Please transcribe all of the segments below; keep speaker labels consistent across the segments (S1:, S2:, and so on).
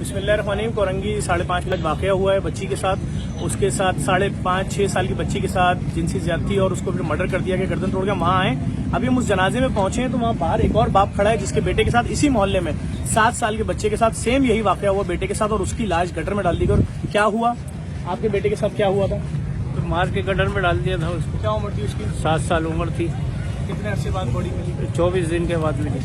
S1: बिस्मिल्लाहिर्रहमानिर्रहीम। कोरंगी 5:30 बजे वाक़या हुआ है बच्ची के साथ, उसके साथ 5.5-6 साल की बच्ची के साथ जिनसी ज्यादती और उसको फिर मर्डर कर दिया गया, गर्दन तोड़ के वहाँ आए। अभी हम उस जनाजे में पहुंचे हैं तो वहाँ बाहर एक और बाप खड़ा है जिसके बेटे के साथ इसी मोहल्ले में 7 साल के बच्चे के साथ सेम यही वाक़या हुआ बेटे के साथ, और उसकी लाश गटर में डाल दी गई। और क्या हुआ आपके बेटे के साथ, क्या हुआ था?
S2: तो मार के गटर में डाल दिया था उसको।
S1: क्या उम्र थी उसकी?
S2: 7 साल उम्र थी।
S1: कितने अरसे बाद बॉडी मिली?
S2: 24 दिन के बाद मिली।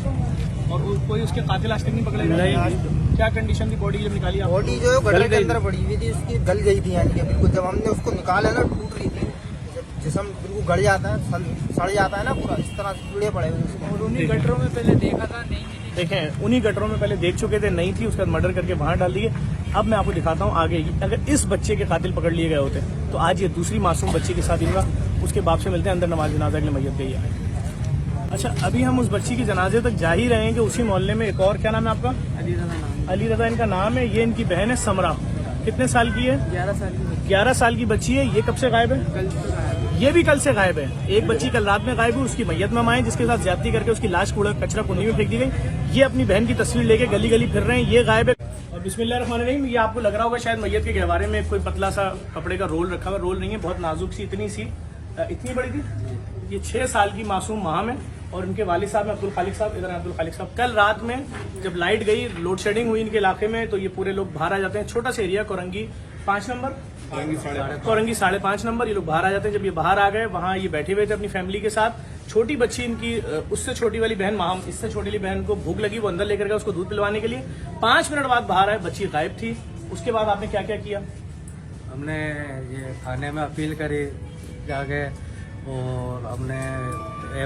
S1: और कोई उसके कातिल आज तक नहीं पकड़े गए?
S2: नहीं।
S1: क्या कंडीशन थी बॉडी जब निकाली?
S3: बॉडी जो है गटर के अंदर पड़ी हुई थी, उसकी गल गई थी, यानी कि बिल्कुल जब हमने उसको निकाला ना टूट रही थी। जिसम बिल्कुल गड़ जाता है, सड़ जाता है ना पूरा, इस तरह से कीड़े पड़े हुए।
S2: और उन्हीं गटरों में पहले देखा था, नहीं मिली।
S1: देखें, उन्हीं गटरों में पहले देख चुके थे, नहीं थी, उसके बाद मर्डर करके बाहर डाल दिए। अब मैं आपको दिखाता हूँ आगे की, अगर इस बच्चे के कातिल पकड़ लिए गए होते तो आज ये दूसरी मासूम बच्ची के साथ ही होगा। उसके बाप से मिलते हैं, अंदर नमाज जनाजा के लिए मैयत गई है। अच्छा, अभी हम उस बच्ची के जनाजे तक जा ही रहे हैं कि उसी मोहल्ले में एक और, क्या नाम है आपका?
S2: अली रजा नाम।
S1: अली रजा इनका नाम है। ये इनकी बहन है समरा। कितने साल की है?
S2: 11 साल की।
S1: 11 साल की बच्ची है। ये कब से गायब है?
S2: कल से गायब।
S1: ये भी कल से गायब है। एक बच्ची कल रात में गायब हुई, उसकी मैयत में हम आए, जिसके साथ ज्यादती करके उसकी लाश कूड़ा कचरा कुंडी में फेंक दी गई। ये अपनी बहन की तस्वीर लेके गली गली फिर रहे हैं, ये गायब है। और बिस्मिल्लाहिर्रहमानिर्रहीम, ये आपको लग रहा होगा शायद मैयत के गहवारे में कोई पतला सा कपड़े का रोल रखा हुआ। रोल नहीं है, बहुत नाजुक सी, इतनी बड़ी थी। ये 6 साल की मासूम माम है और इनके वालिद साहब हैं अब्दुल खालिक साहब। इधर अब्दुल खालिक साहब। कल रात में जब लाइट गई, लोड शेडिंग हुई इनके इलाके में, तो ये पूरे लोग बाहर आ जाते हैं। छोटा सा area, Korangi 5 number, Korangi 5.5 number. ये लोग बाहर आ जाते हैं। जब ये बाहर आ गए, वहाँ ये बैठे हुए थे अपनी फैमिली के साथ। छोटी बच्ची इनकी, उससे छोटी वाली बहन माम, इससे छोटी वाली बहन को भूख लगी, वो अंदर लेकर गया उसको दूध पिलवाने के लिए। 5 मिनट बाद बाहर आए, बच्ची गायब थी। उसके बाद आपने क्या क्या किया?
S2: हमने ये थाने में अपील करी जाके, और हमने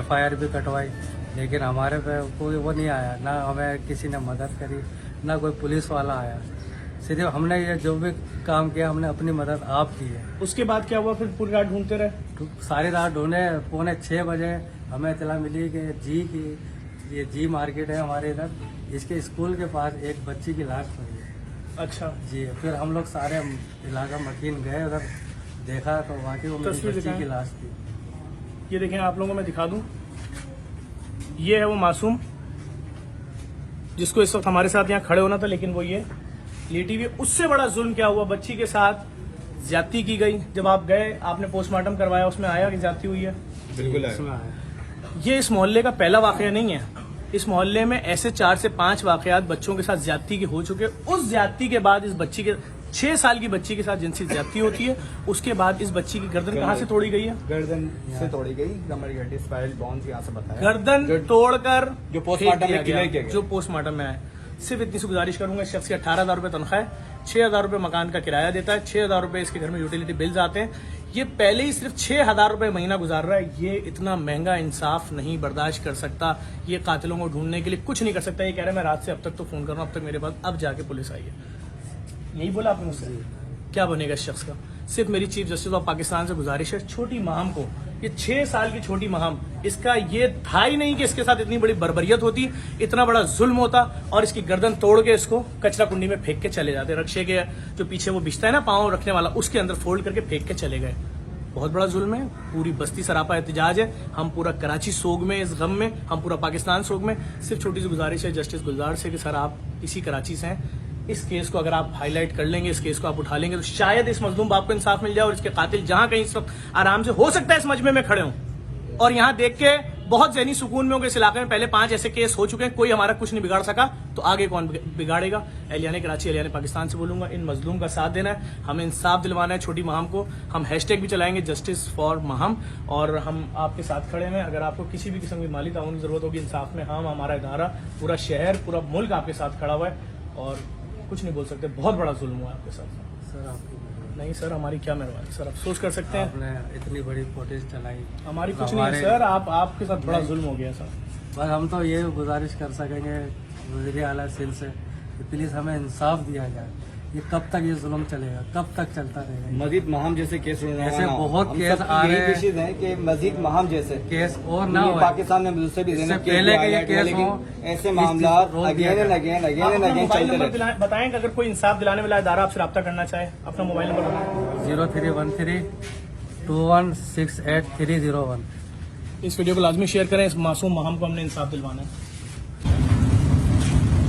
S2: FIR भी कटवाई, लेकिन हमारे पे कोई वो नहीं आया। ना हमें किसी ने मदद करी, ना कोई पुलिस वाला आया। सिर्फ हमने ये जो भी काम किया, हमने अपनी मदद आप की है।
S1: उसके बाद क्या हुआ? फिर पूरी रात ढूंढते रहे?
S2: तो सारी रात ढूंढे। 5:45 बजे हमें इतला मिली कि ये जी मार्केट है हमारे इधर, इसके स्कूल के पास एक बच्ची की लाश पड़ी है।
S1: अच्छा
S2: जी, फिर हम लोग सारे इलाका मकीन गए, उधर देखा तो वाकई वो मेरी
S1: तस्वीर
S2: बच्ची की लाश थी।
S1: ये देखें, आप लोगों को मैं दिखा दूं, ये है वो मासूम जिसको इस वक्त हमारे साथ यहाँ खड़े होना था, लेकिन वो ये लेटी हुई। उससे बड़ा जुल्म क्या हुआ? बच्ची के साथ ज्यादती की गई। जब आप गए, आपने पोस्टमार्टम करवाया, उसमें आया कि ज्यादती हुई है?
S2: बिल्कुल आया।
S1: ये इस मोहल्ले का पहला वाकया नहीं है। इस मोहल्ले में ऐसे 4 से 5 वाकयात बच्चों के साथ ज्यादती के हो चुके। उस ज्यादती के बाद इस बच्ची के 6 साल की बच्ची के साथ जिनसी ज्यादती होती है। उसके बाद इस बच्ची की गर्दन कहाँ से तोड़ी गई है?
S3: गर्दन से तोड़ी गई, कमर स्पाइरल बोन्स यहाँ से बताया।
S1: गर्दन तोड़कर
S3: जो पोस्टमार्टम में क्लियर किया गया।
S1: जो पोस्टमार्टम में आया। सिर्फ इतनी सी गुजारिश करूंगा, इस शख्स की 18,000 रुपए तनख्वाह है, 6,000 रुपए मकान का किराया देता है, 6,000 रुपए इसके घर में यूटिलिटी बिल्स आते हैं। ये पहले ही सिर्फ 6,000 रुपए महीना गुजार रहा है। ये इतना महंगा इंसाफ नहीं बर्दाश्त कर सकता। ये कातिलों को ढूंढने के लिए कुछ नहीं कर सकता। ये कह रहा है मैं रात से अब तक तो फोन कर रहा हूं, अब तक मेरे पास, अब जाके पुलिस आई है। यही बोला आपने मुझसे? क्या बनेगा इस शख्स का? सिर्फ मेरी चीफ जस्टिस ऑफ पाकिस्तान से गुजारिश है, छोटी महाम को, ये 6 साल की छोटी महाम, इसका ये था ही नहीं कि इसके साथ इतनी बड़ी बर्बरियत होती, इतना बड़ा जुल्म होता, और इसकी गर्दन तोड़ के इसको कचरा कुंडी में फेंक के चले जाते। रक्षे के जो पीछे वो बिछता है ना पाँव रखने वाला, उसके अंदर फोल्ड करके फेंक के चले गए। बहुत बड़ा जुल्म है। पूरी बस्ती सरापा एहतजाज है। हम पूरा कराची सोग में, इस गम में, हम पूरा पाकिस्तान सोग में। सिर्फ छोटी सी गुजारिश है जस्टिस गुलजार से कि सर आप इसी कराची से हैं, इस केस को अगर आप हाईलाइट कर लेंगे, इस केस को आप उठा लेंगे, तो शायद इस मजलूम बाप को इंसाफ मिल जाए और इसके कातिल जहां कहीं इस वक्त आराम से, हो सकता है इस मजमे में खड़े हों और यहां देख के बहुत ज़हनी सुकून में होंगे। इस इलाके में पहले 5 ऐसे केस हो चुके हैं, कोई हमारा कुछ नहीं बिगाड़ सका, तो आगे कौन बिगाड़ेगा? एहलियाने कराची, एहलियाने पाकिस्तान से बोलूंगा, इन मजलूम का साथ देना है, हमें इंसाफ दिलवाना है छोटी महाम को। हम हैशटैग भी चलाएंगे जस्टिस फॉर महाम, और हम आपके साथ खड़े हैं। अगर आपको किसी भी किस्म की माली ताउन की जरूरत होगी इंसाफ में, हम, हमारा इदारा, पूरा शहर, पूरा मुल्क आपके साथ खड़ा हुआ है, और कुछ नहीं बोल सकते। बहुत बड़ा जुल्म हुआ है आपके साथ।
S2: सर आपकी
S1: नहीं सर, हमारी क्या मेहरबानी सर, अफसोस कर सकते हैं।
S2: आपने इतनी बड़ी फुटेज चलाई,
S1: हमारी कुछ नहीं है सर, आपके साथ बड़ा जुल्म हो गया सर।
S2: बस हम तो ये गुजारिश कर सकेंगे वज़ीर आला सिंध से कि प्लीज हमें इंसाफ दिया जाए। ये कब तक ये जुल्म चलेगा? कब तक चलता रहेगा?
S3: मजीद महाम जैसे केस
S2: ऐसे बहुत केस आ रहे हैं
S3: कि मजीद महाम जैसे
S2: केस और ना हो।
S3: पाकिस्तान में मुझसे भी
S2: इससे पहले के ये केस हो,
S3: ऐसे मामला अगेन
S1: मोबाइल नंबर बताएं कि अगर कोई इंसाफ दिलाने वाला इदारा आपसे रब्ता करना चाहे, अपना मोबाइल नंबर बताएं।
S2: 0313 2168 301।
S1: इस वीडियो को लाजमी शेयर करें। इस मासूम महाम को हमने इंसाफ दिलवाना है।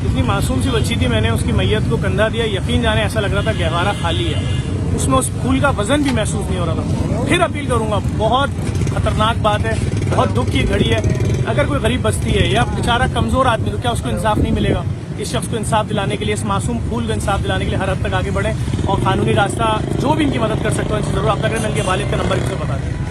S1: इतनी मासूम सी बच्ची थी, मैंने उसकी मैयत को कंधा दिया, यकीन जाने ऐसा लग रहा था गहवारा खाली है, उसमें उस फूल का वजन भी महसूस नहीं हो रहा था। फिर अपील करूंगा, बहुत खतरनाक बात है, बहुत दुख की घड़ी है। अगर कोई गरीब बस्ती है या बेचारा कमजोर आदमी, तो क्या उसको इंसाफ नहीं मिलेगा? इस शख्स को इंसाफ दिलाने के लिए, इस मासूम फूल को इंसाफ दिलाने के लिए हर हद तक आगे बढ़े और कानूनी रास्ता जो भी इनकी मदद कर सकते हो इनसे जरूर आपका करें। मैं इनके वालिद का नंबर इसे बता दें।